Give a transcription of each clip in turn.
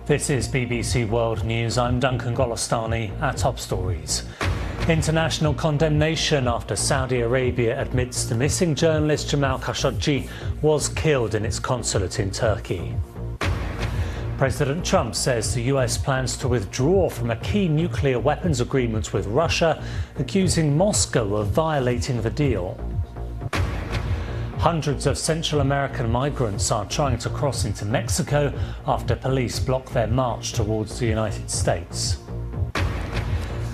This is BBC World News. I'm Duncan Golostani. Our top stories. International condemnation after Saudi Arabia admits the missing journalist Jamal Khashoggi was killed in its consulate in Turkey. President Trump says the US plans to withdraw from a key nuclear weapons agreement with Russia, accusing Moscow of violating the deal. Hundreds of Central American migrants are trying to cross into Mexico after police block their march towards the United States.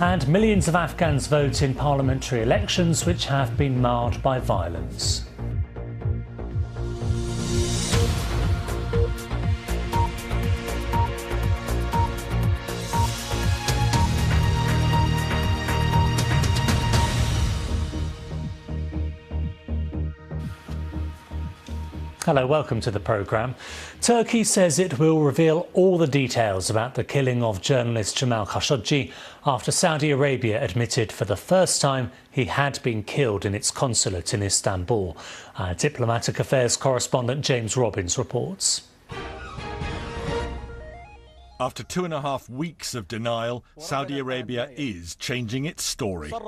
And millions of Afghans vote in parliamentary elections which have been marred by violence. Hello, welcome to the programme. Turkey says it will reveal all the details about the killing of journalist Jamal Khashoggi after Saudi Arabia admitted for the first time he had been killed in its consulate in Istanbul. Our diplomatic affairs correspondent James Robbins reports. After 2.5 weeks of denial, Saudi Arabia is changing its story. State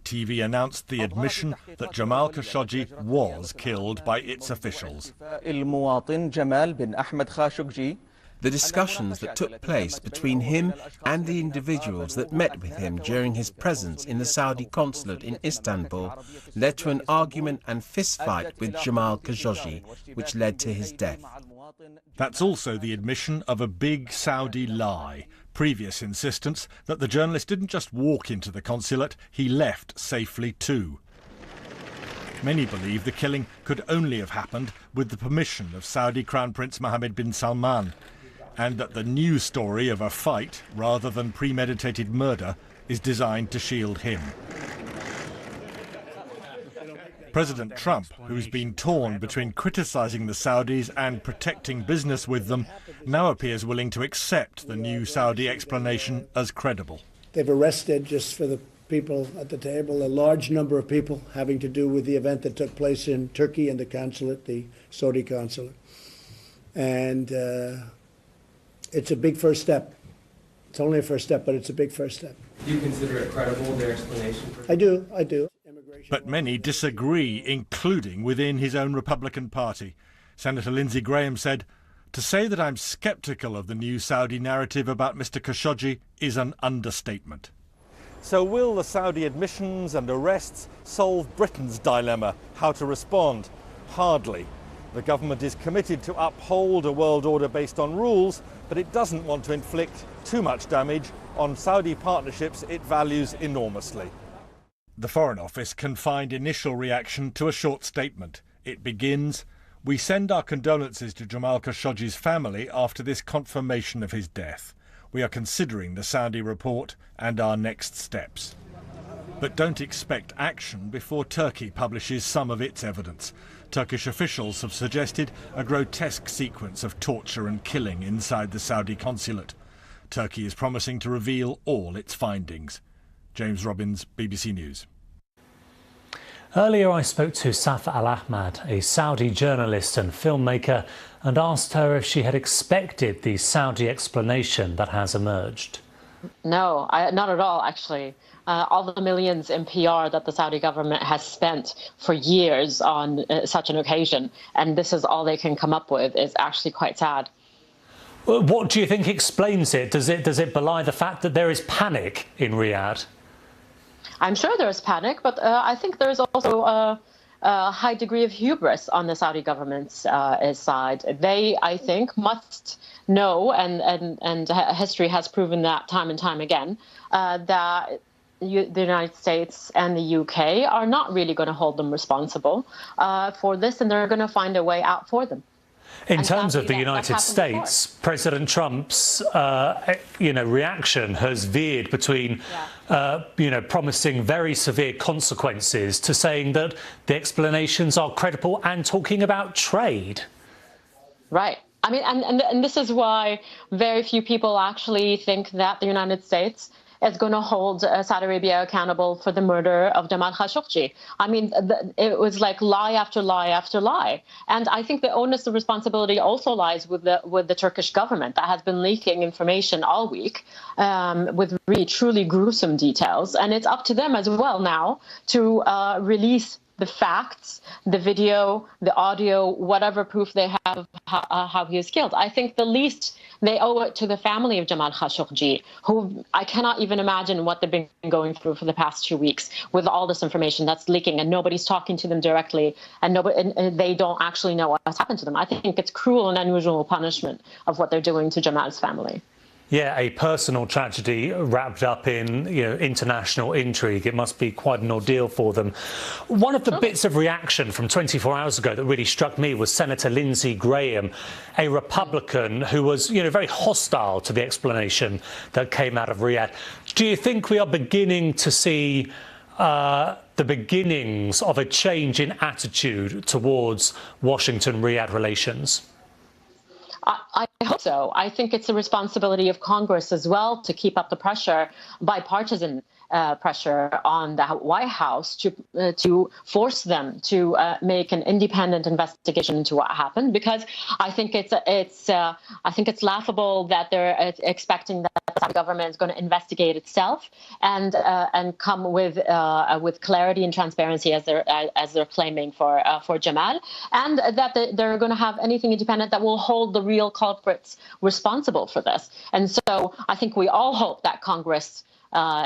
TV announced the admission that Jamal Khashoggi was killed by its officials. The discussions that took place between him and the individuals that met with him during his presence in the Saudi consulate in Istanbul led to an argument and fistfight with Jamal Khashoggi, which led to his death. That's also the admission of a big Saudi lie. Previous insistence that the journalist didn't just walk into the consulate, he left safely too. Many believe the killing could only have happened with the permission of Saudi Crown Prince Mohammed bin Salman, and that the new story of a fight rather than premeditated murder is designed to shield him. President Trump, who's been torn between criticising the Saudis and protecting business with them, now appears willing to accept the new Saudi explanation as credible. They've arrested, just for the people at the table, a large number of people having to do with the event that took place in Turkey and the consulate, the Saudi consulate. And it's a big first step. It's only a first step, but it's a big first step. Do you consider it credible, their explanation? I do. But many disagree, including within his own Republican Party. Senator Lindsey Graham said, "To say that I'm sceptical of the new Saudi narrative about Mr. Khashoggi is an understatement." So will the Saudi admissions and arrests solve Britain's dilemma? How to respond? Hardly. The government is committed to uphold a world order based on rules, but it doesn't want to inflict too much damage on Saudi partnerships it values enormously. The Foreign Office confined initial reaction to a short statement. It begins, "We send our condolences to Jamal Khashoggi's family after this confirmation of his death. We are considering the Saudi report and our next steps." But don't expect action before Turkey publishes some of its evidence. Turkish officials have suggested a grotesque sequence of torture and killing inside the Saudi consulate. Turkey is promising to reveal all its findings. James Robbins, BBC News. Earlier I spoke to Safa Al-Ahmad, a Saudi journalist and filmmaker, and asked her if she had expected the Saudi explanation that has emerged. No, not at all, actually. All the millions in PR that the Saudi government has spent for years on such an occasion, and this is all they can come up with, is actually quite sad. What do you think explains it? Does it belie the fact that there is panic in Riyadh? I'm sure there's panic, but I think there's also a high degree of hubris on the Saudi government's side. They, I think, must know, and history has proven that time and time again, that the United States and the UK are not really going to hold them responsible for this, and they're going to find a way out for them. In terms of the United States, President Trump's, reaction has veered between, promising very severe consequences to saying that the explanations are credible and talking about trade. Right. I mean, and this is why very few people actually think that the United States is going to hold Saudi Arabia accountable for the murder of Jamal Khashoggi. I mean, it was like lie after lie after lie. And I think the onus of responsibility also lies with the Turkish government that has been leaking information all week with really truly gruesome details. And it's up to them as well now to release the facts, the video, the audio, whatever proof they have of how he was killed. I think the least they owe it to the family of Jamal Khashoggi, who I cannot even imagine what they've been going through for the past 2 weeks with all this information that's leaking and nobody's talking to them directly and they don't actually know what's happened to them. I think it's cruel and unusual punishment of what they're doing to Jamal's family. Yeah, a personal tragedy wrapped up in, international intrigue. It must be quite an ordeal for them. One of the bits of reaction from 24 hours ago that really struck me was Senator Lindsey Graham, a Republican who was, very hostile to the explanation that came out of Riyadh. Do you think we are beginning to see the beginnings of a change in attitude towards Washington-Riyadh relations? I hope so. I think it's a responsibility of Congress as well to keep up the pressure, bipartisan pressure on the White House to force them to make an independent investigation into what happened, because I think it's laughable that they're expecting that the Saudi government is going to investigate itself and come with clarity and transparency as they're claiming for Jamal, and that they're going to have anything independent that will hold the real culprits responsible for this. And so I think we all hope that Congress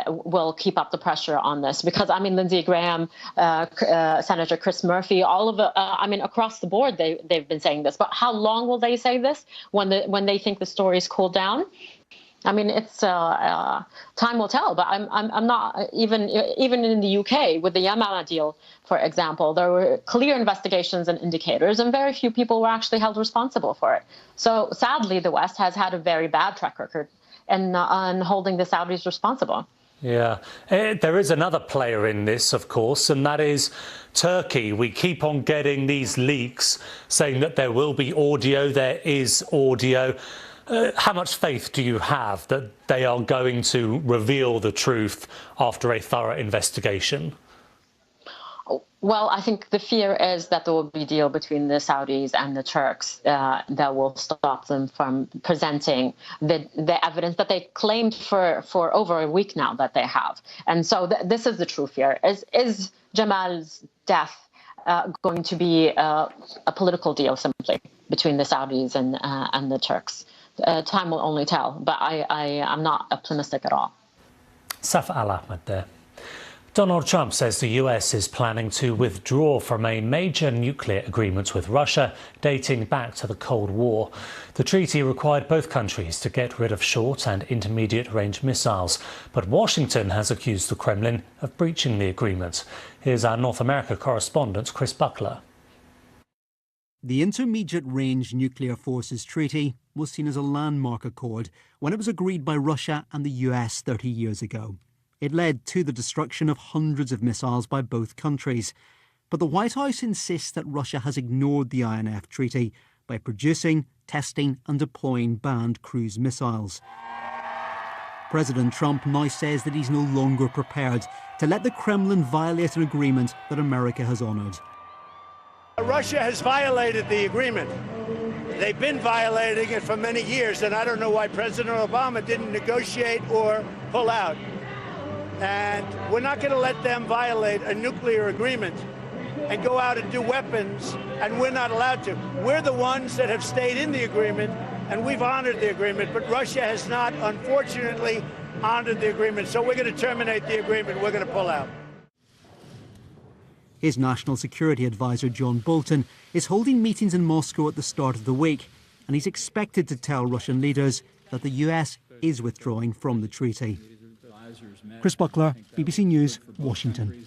will keep up the pressure on this, because Lindsey Graham, Senator Chris Murphy, all of across the board they've been saying this. But how long will they say this when they think the story's cooled down? It's time will tell. But I'm not even in the UK with the Yamama deal, for example. There were clear investigations and indicators, and very few people were actually held responsible for it. So sadly, the West has had a very bad track record and on holding the Saudis responsible. Yeah, there is another player in this, of course, and that is Turkey. We keep on getting these leaks saying that there will be audio, there is audio. How much faith do you have that they are going to reveal the truth after a thorough investigation? Well, I think the fear is that there will be a deal between the Saudis and the Turks that will stop them from presenting the evidence that they claimed for over a week now that they have. And so this is the true fear. Is Jamal's death going to be a political deal simply between the Saudis and the Turks? Time will only tell, but I'm not optimistic at all. Safa Al-Ahmed there. Donald Trump says the US is planning to withdraw from a major nuclear agreement with Russia dating back to the Cold War. The treaty required both countries to get rid of short and intermediate range missiles, but Washington has accused the Kremlin of breaching the agreement. Here's our North America correspondent, Chris Buckler. The Intermediate Range Nuclear Forces Treaty was seen as a landmark accord when it was agreed by Russia and the US 30 years ago. It led to the destruction of hundreds of missiles by both countries. But the White House insists that Russia has ignored the INF Treaty by producing, testing and deploying banned cruise missiles. President Trump now says that he's no longer prepared to let the Kremlin violate an agreement that America has honoured. Russia has violated the agreement. They've been violating it for many years, and I don't know why President Obama didn't negotiate or pull out. And we're not going to let them violate a nuclear agreement and go out and do weapons, and we're not allowed to. We're the ones that have stayed in the agreement, and we've honored the agreement, but Russia has not, unfortunately, honored the agreement. So we're going to terminate the agreement. We're going to pull out. His national security advisor, John Bolton, is holding meetings in Moscow at the start of the week, and he's expected to tell Russian leaders that the US is withdrawing from the treaty. Chris Buckler, BBC News, Washington.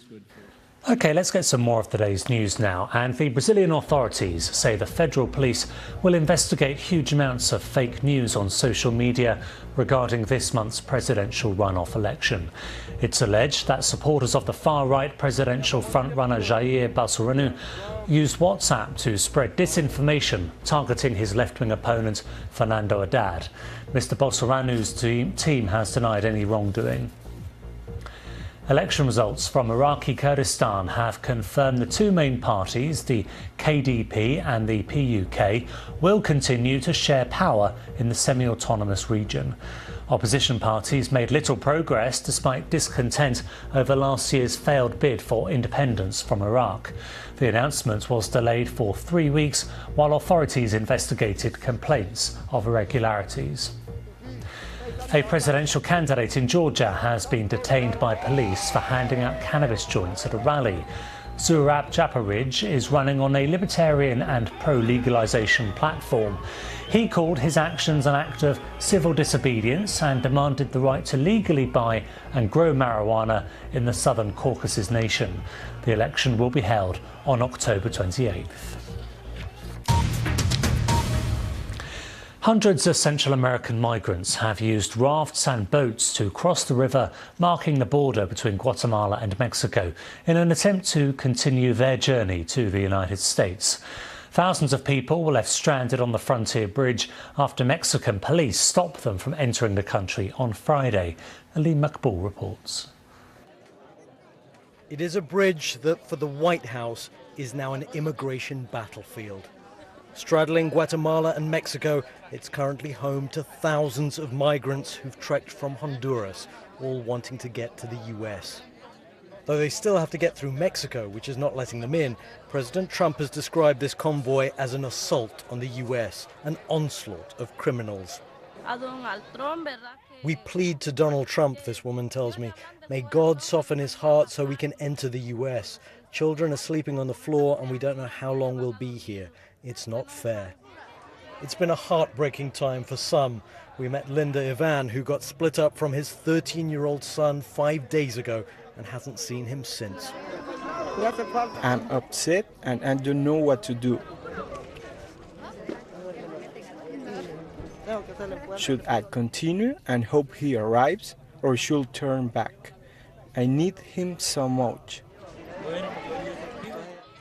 OK, let's get some more of today's news now. And the Brazilian authorities say the federal police will investigate huge amounts of fake news on social media regarding this month's presidential runoff election. It's alleged that supporters of the far-right presidential frontrunner Jair Bolsonaro used WhatsApp to spread disinformation targeting his left-wing opponent Fernando Haddad. Mr. Bolsonaro's team has denied any wrongdoing. Election results from Iraqi Kurdistan have confirmed the two main parties, the KDP and the PUK, will continue to share power in the semi-autonomous region. Opposition parties made little progress despite discontent over last year's failed bid for independence from Iraq. The announcement was delayed for 3 weeks while authorities investigated complaints of irregularities. A presidential candidate in Georgia has been detained by police for handing out cannabis joints at a rally. Zurab Japarij is running on a libertarian and pro-legalization platform. He called his actions an act of civil disobedience and demanded the right to legally buy and grow marijuana in the Southern Caucasus nation. The election will be held on October 28th. Hundreds of Central American migrants have used rafts and boats to cross the river marking the border between Guatemala and Mexico in an attempt to continue their journey to the United States. Thousands of people were left stranded on the frontier bridge after Mexican police stopped them from entering the country on Friday. Ali Makbul reports. It is a bridge that, for the White House, is now an immigration battlefield. Straddling Guatemala and Mexico, it's currently home to thousands of migrants who've trekked from Honduras, all wanting to get to the US. Though they still have to get through Mexico, which is not letting them in, President Trump has described this convoy as an assault on the US, an onslaught of criminals. We plead to Donald Trump, this woman tells me. May God soften his heart so we can enter the US. Children are sleeping on the floor and we don't know how long we'll be here. It's not fair. It's been a heartbreaking time for some. We met Linda Ivan, who got split up from his 13-year-old son 5 days ago and hasn't seen him since. I'm upset and I don't know what to do. Should I continue and hope he arrives, or should turn back? I need him so much.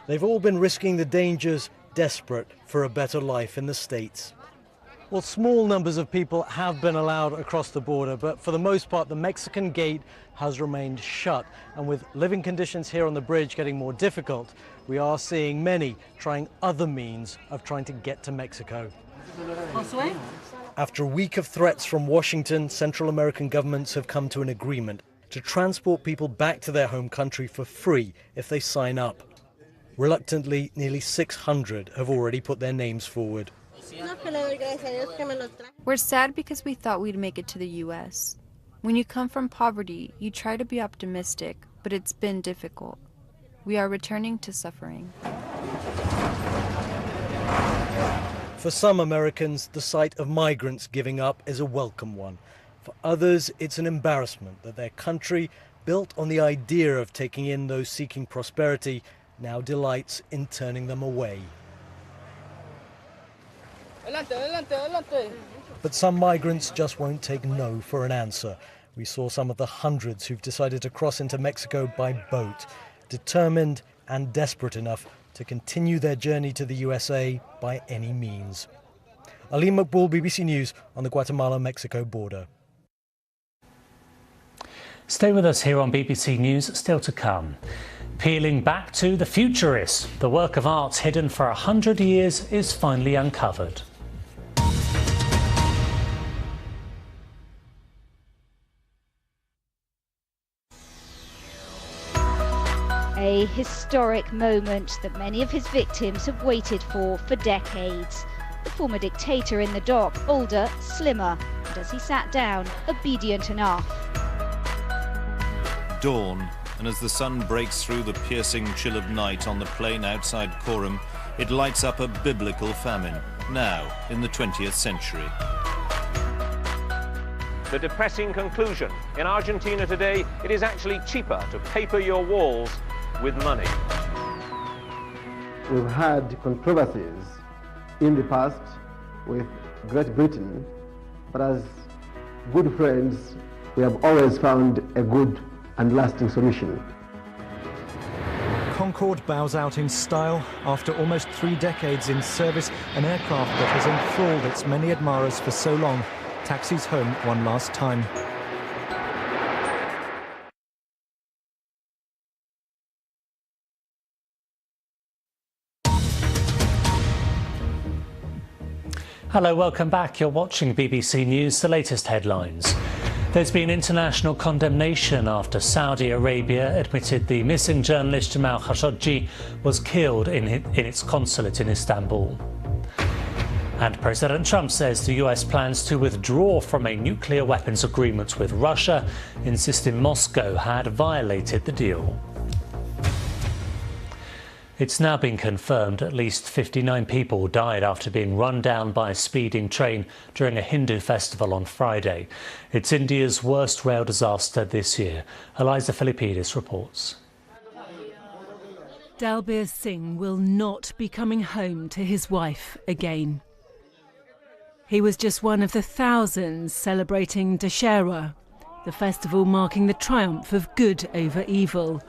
They've all been risking the dangers, desperate for a better life in the States. Well, small numbers of people have been allowed across the border, but for the most part, the Mexican gate has remained shut. And with living conditions here on the bridge getting more difficult, we are seeing many trying other means of trying to get to Mexico. After a week of threats from Washington, Central American governments have come to an agreement to transport people back to their home country for free if they sign up. Reluctantly, nearly 600 have already put their names forward. We're sad because we thought we'd make it to the U.S. When you come from poverty, you try to be optimistic, but it's been difficult. We are returning to suffering. For some Americans, the sight of migrants giving up is a welcome one. For others, it's an embarrassment that their country, built on the idea of taking in those seeking prosperity, now delights in turning them away. But some migrants just won't take no for an answer. We saw some of the hundreds who've decided to cross into Mexico by boat, determined and desperate enough to continue their journey to the USA by any means. Ali Makbul, BBC News, on the Guatemala-Mexico border. Stay with us here on BBC News, still to come. Peeling back to the futurists, the work of art hidden for 100 years is finally uncovered. A historic moment that many of his victims have waited for decades. The former dictator in the dock, older, slimmer, and as he sat down, obedient enough. Dawn, and as the sun breaks through the piercing chill of night on the plain outside Coram, it lights up a biblical famine, now in the 20th century. The depressing conclusion: in Argentina today, it is actually cheaper to paper your walls with money. We've had controversies in the past with Great Britain, but as good friends, we have always found a good and lasting solution. Concorde bows out in style. After almost 3 decades in service, an aircraft that has enthralled its many admirers for so long taxis home one last time. Hello, welcome back. You're watching BBC News, the latest headlines. There's been international condemnation after Saudi Arabia admitted the missing journalist Jamal Khashoggi was killed in its consulate in Istanbul. And President Trump says the US plans to withdraw from a nuclear weapons agreement with Russia, insisting Moscow had violated the deal. It's now been confirmed at least 59 people died after being run down by a speeding train during a Hindu festival on Friday. It's India's worst rail disaster this year. Eliza Philippidis reports. Dalbir Singh will not be coming home to his wife again. He was just one of the thousands celebrating Dussehra, the festival marking the triumph of good over evil.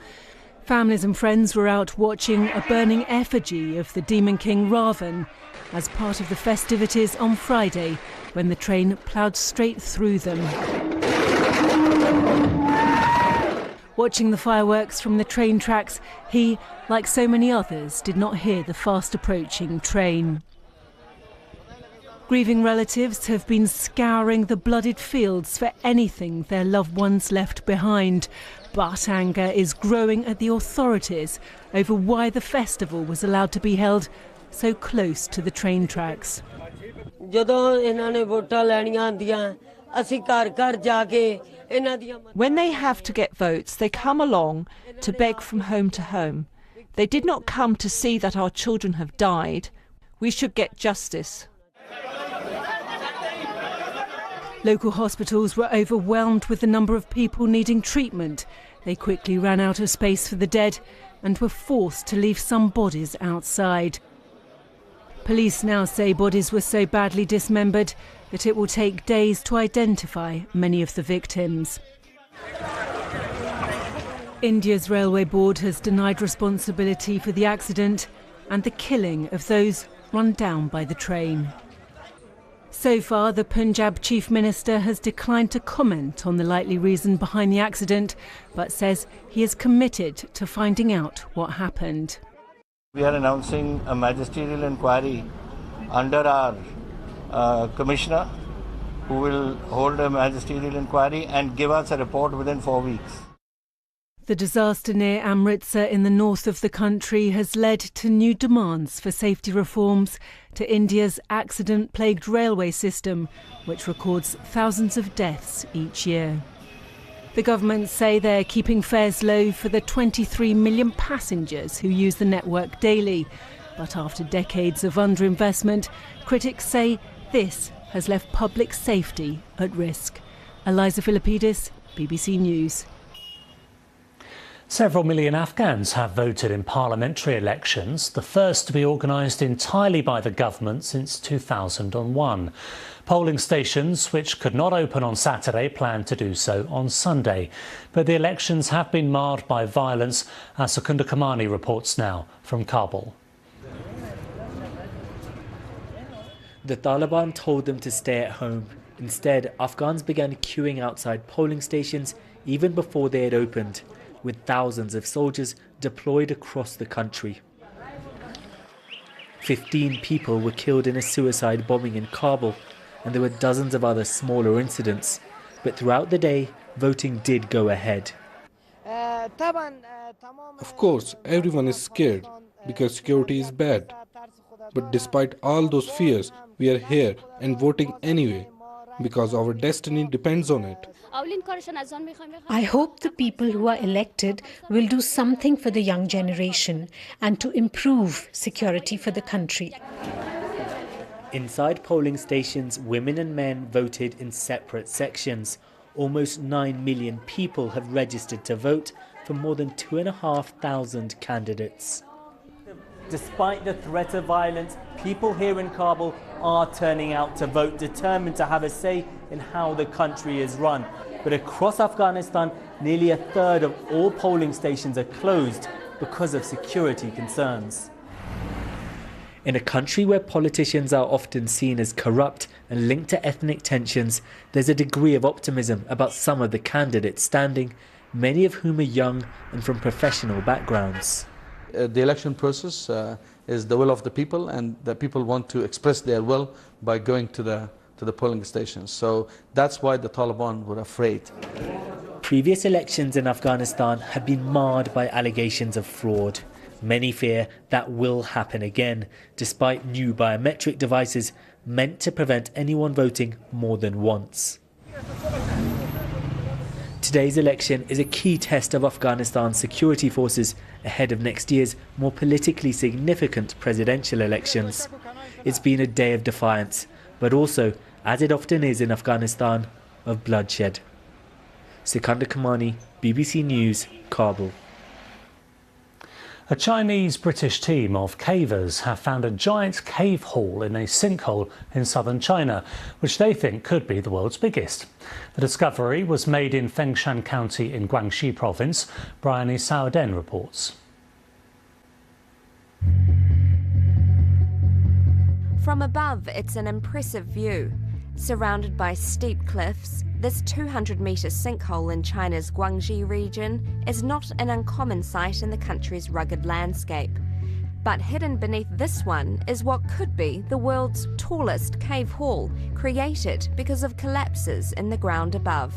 Families and friends were out watching a burning effigy of the demon king Ravan as part of the festivities on Friday when the train ploughed straight through them. Watching the fireworks from the train tracks, he, like so many others, did not hear the fast-approaching train. Grieving relatives have been scouring the blooded fields for anything their loved ones left behind. But anger is growing at the authorities over why the festival was allowed to be held so close to the train tracks. When they have to get votes, they come along to beg from home to home. They did not come to see that our children have died. We should get justice. Local hospitals were overwhelmed with the number of people needing treatment. They quickly ran out of space for the dead and were forced to leave some bodies outside. Police now say bodies were so badly dismembered that it will take days to identify many of the victims. India's Railway Board has denied responsibility for the accident and the killing of those run down by the train. So far, the Punjab Chief Minister has declined to comment on the likely reason behind the accident, but says he is committed to finding out what happened. We are announcing a magisterial inquiry under our Commissioner, who will hold a magisterial inquiry and give us a report within 4 weeks. The disaster near Amritsar in the north of the country has led to new demands for safety reforms to India's accident-plagued railway system, which records thousands of deaths each year. The government say they're keeping fares low for the 23 million passengers who use the network daily. But after decades of underinvestment, critics say this has left public safety at risk. Eliza Philippidis, BBC News. Several million Afghans have voted in parliamentary elections, the first to be organised entirely by the government since 2001. Polling stations, which could not open on Saturday, plan to do so on Sunday. But the elections have been marred by violence, as Secunda Kamani reports now from Kabul. The Taliban told them to stay at home. Instead, Afghans began queuing outside polling stations even before they had opened, with thousands of soldiers deployed across the country. 15 people were killed in a suicide bombing in Kabul, and there were dozens of other smaller incidents. But throughout the day, voting did go ahead. Of course, everyone is scared because security is bad. But despite all those fears, we are here and voting anyway, because our destiny depends on it. I hope the people who are elected will do something for the young generation and to improve security for the country. Inside polling stations, women and men voted in separate sections. Almost 9 million people have registered to vote, from more than 2,500 candidates. Despite the threat of violence, people here in Kabul are turning out to vote, determined to have a say in how the country is run. But across Afghanistan, nearly a third of all polling stations are closed because of security concerns. In a country where politicians are often seen as corrupt and linked to ethnic tensions, there's a degree of optimism about some of the candidates standing, many of whom are young and from professional backgrounds. The election process is the will of the people, and the people want to express their will by going to the polling stations. So that's why the Taliban were afraid. Previous elections in Afghanistan have been marred by allegations of fraud. Many fear that will happen again, despite new biometric devices meant to prevent anyone voting more than once. Today's election is a key test of Afghanistan's security forces ahead of next year's more politically significant presidential elections. It's been a day of defiance, but also, as it often is in Afghanistan, of bloodshed. Sikandar Kamani, BBC News, Kabul. A Chinese-British team of cavers have found a giant cave hall in a sinkhole in southern China, which they think could be the world's biggest. The discovery was made in Fengshan County in Guangxi Province. Bryony Sourden reports. From above, it's an impressive view. Surrounded by steep cliffs, this 200-metre sinkhole in China's Guangxi region is not an uncommon sight in the country's rugged landscape. But hidden beneath this one is what could be the world's tallest cave hall, created because of collapses in the ground above.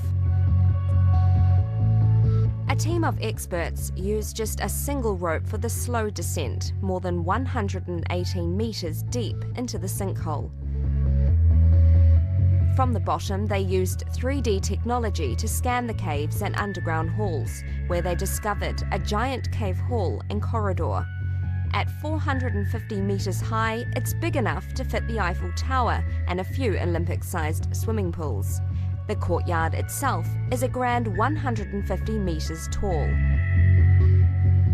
A team of experts used just a single rope for the slow descent, more than 118 metres deep into the sinkhole. From the bottom, they used 3D technology to scan the caves and underground halls, where they discovered a giant cave hall and corridor. At 450 metres high, it's big enough to fit the Eiffel Tower and a few Olympic-sized swimming pools. The courtyard itself is a grand 150 metres tall.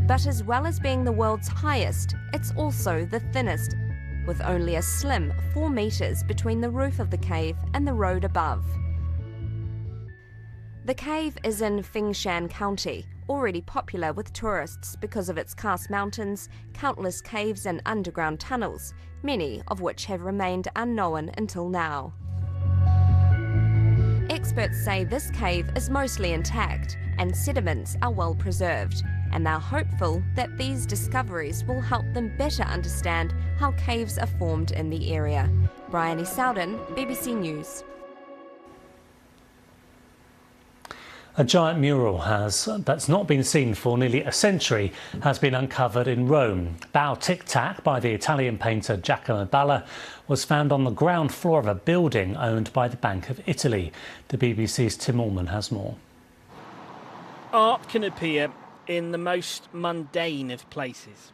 But as well as being the world's highest, it's also the thinnest, with only a slim 4 metres between the roof of the cave and the road above. The cave is in Fengshan County, already popular with tourists because of its karst mountains, countless caves and underground tunnels, many of which have remained unknown until now. Experts say this cave is mostly intact and sediments are well preserved, and they're hopeful that these discoveries will help them better understand how caves are formed in the area. Bryony Sourden, BBC News. A giant mural that's not been seen for nearly a century has been uncovered in Rome. Bao Tic Tac by the Italian painter Giacomo Balla was found on the ground floor of a building owned by the Bank of Italy. The BBC's Tim Allman has more. Art can appear in the most mundane of places.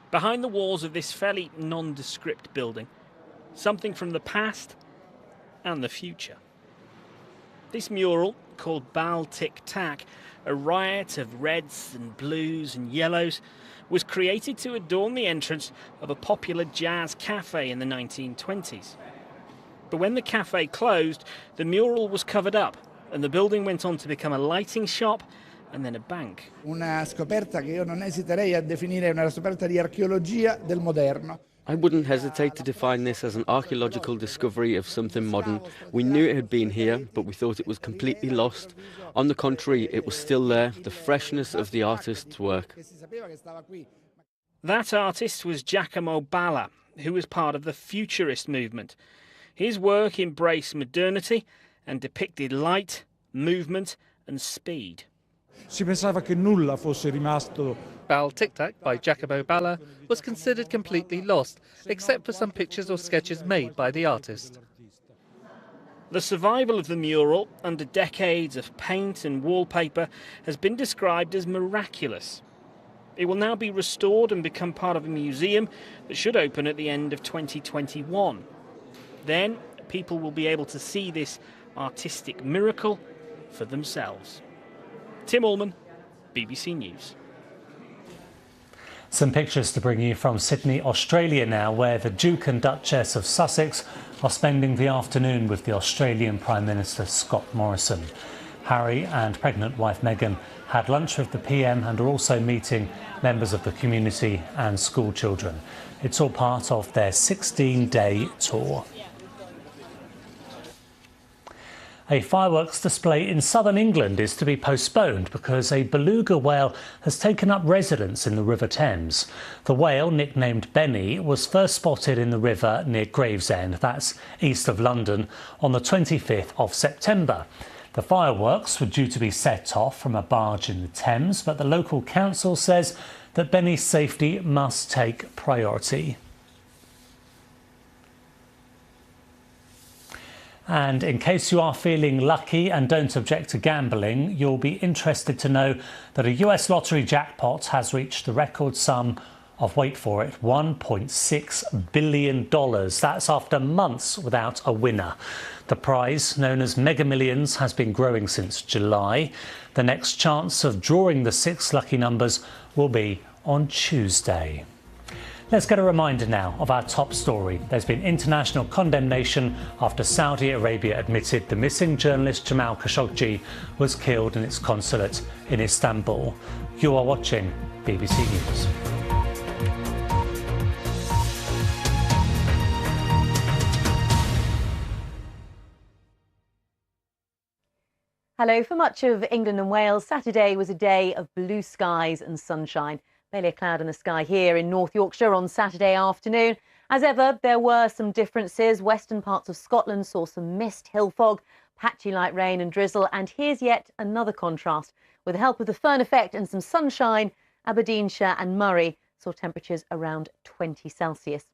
Behind the walls of this fairly nondescript building, something from the past and the future. This mural, called Bao Tic Tac, a riot of reds and blues and yellows, was created to adorn the entrance of a popular jazz cafe in the 1920s. But when the cafe closed, the mural was covered up and the building went on to become a lighting shop and then a bank. Una scoperta che io non esiterei a definire una scoperta di archeologia del moderno. I wouldn't hesitate to define this as an archaeological discovery of something modern. We knew it had been here, but we thought it was completely lost. On the contrary, it was still there, the freshness of the artist's work. That artist was Giacomo Balla, who was part of the Futurist movement. His work embraced modernity and depicted light, movement and speed. Si pensava che nulla fosse rimasto. Bao Tic Tac by Giacomo Balla was considered completely lost, except for some pictures or sketches made by the artist. The survival of the mural, under decades of paint and wallpaper, has been described as miraculous. It will now be restored and become part of a museum that should open at the end of 2021. Then, people will be able to see this artistic miracle for themselves. Tim Allman, BBC News. Some pictures to bring you from Sydney, Australia now, where the Duke and Duchess of Sussex are spending the afternoon with the Australian Prime Minister Scott Morrison. Harry and pregnant wife Meghan had lunch with the PM and are also meeting members of the community and school children. It's all part of their 16-day tour. A fireworks display in southern England is to be postponed because a beluga whale has taken up residence in the River Thames. The whale, nicknamed Benny, was first spotted in the river near Gravesend, that's east of London, on the 25th of September. The fireworks were due to be set off from a barge in the Thames, but the local council says that Benny's safety must take priority. And in case you are feeling lucky and don't object to gambling, you'll be interested to know that a US lottery jackpot has reached the record sum of, wait for it, $1.6 billion. That's after months without a winner. The prize, known as Mega Millions, has been growing since July. The next chance of drawing the 6 lucky numbers will be on Tuesday. Let's get a reminder now of our top story. There's been international condemnation after Saudi Arabia admitted the missing journalist Jamal Khashoggi was killed in its consulate in Istanbul. You are watching BBC News. Hello. For much of England and Wales, Saturday was a day of blue skies and sunshine. Barely a cloud in the sky here in North Yorkshire on Saturday afternoon. As ever, there were some differences. Western parts of Scotland saw some mist, hill fog, patchy light rain and drizzle. And here's yet another contrast. With the help of the Fern effect and some sunshine, Aberdeenshire and Moray saw temperatures around 20 Celsius.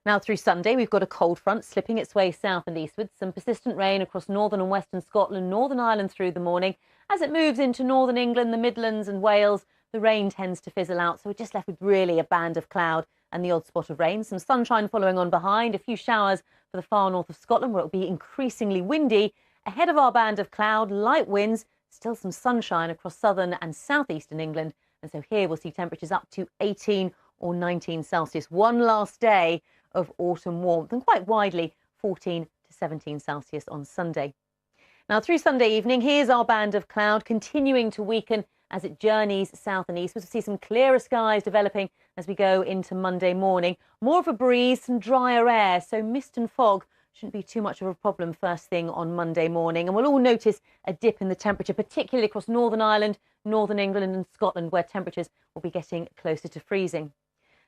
Now through Sunday, we've got a cold front slipping its way south and eastwards. Some persistent rain across northern and western Scotland, Northern Ireland through the morning. As it moves into northern England, the Midlands and Wales, the rain tends to fizzle out, so we're just left with really a band of cloud and the odd spot of rain. Some sunshine following on behind, a few showers for the far north of Scotland, where it'll be increasingly windy. Ahead of our band of cloud, light winds, still some sunshine across southern and southeastern England. And so here we'll see temperatures up to 18 or 19 Celsius. One last day of autumn warmth, and quite widely 14 to 17 Celsius on Sunday. Now through Sunday evening, here's our band of cloud continuing to weaken as it journeys south and east. We'll see some clearer skies developing as we go into Monday morning. More of a breeze, some drier air, so mist and fog shouldn't be too much of a problem first thing on Monday morning. And we'll all notice a dip in the temperature, particularly across Northern Ireland, Northern England and Scotland, where temperatures will be getting closer to freezing.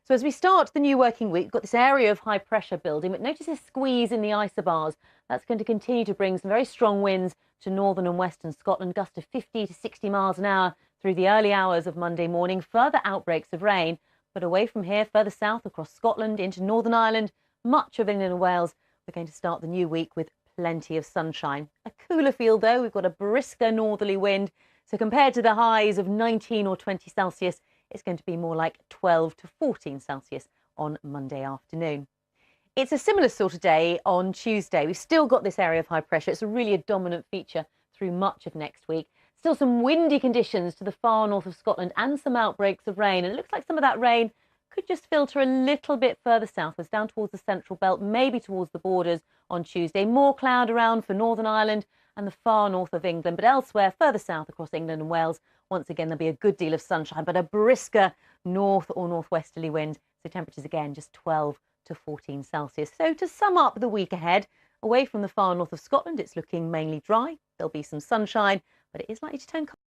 So as we start the new working week, we've got this area of high pressure building, but notice a squeeze in the isobars. That's going to continue to bring some very strong winds to northern and western Scotland, gusts of 50 to 60 miles an hour through the early hours of Monday morning. Further outbreaks of rain, but away from here, further south across Scotland into Northern Ireland, much of England and Wales, we're going to start the new week with plenty of sunshine. A cooler feel though, we've got a brisker northerly wind. So compared to the highs of 19 or 20 Celsius, it's going to be more like 12 to 14 Celsius on Monday afternoon. It's a similar sort of day on Tuesday. We've still got this area of high pressure. It's really a dominant feature through much of next week. Still some windy conditions to the far north of Scotland and some outbreaks of rain. And it looks like some of that rain could just filter a little bit further southwards, down towards the central belt, maybe towards the borders on Tuesday. More cloud around for Northern Ireland and the far north of England. But elsewhere, further south across England and Wales, once again, there'll be a good deal of sunshine, but a brisker north or northwesterly wind. So temperatures again, just 12 to 14 Celsius. So to sum up the week ahead, away from the far north of Scotland, it's looking mainly dry. There'll be some sunshine, but it is likely to turn cold.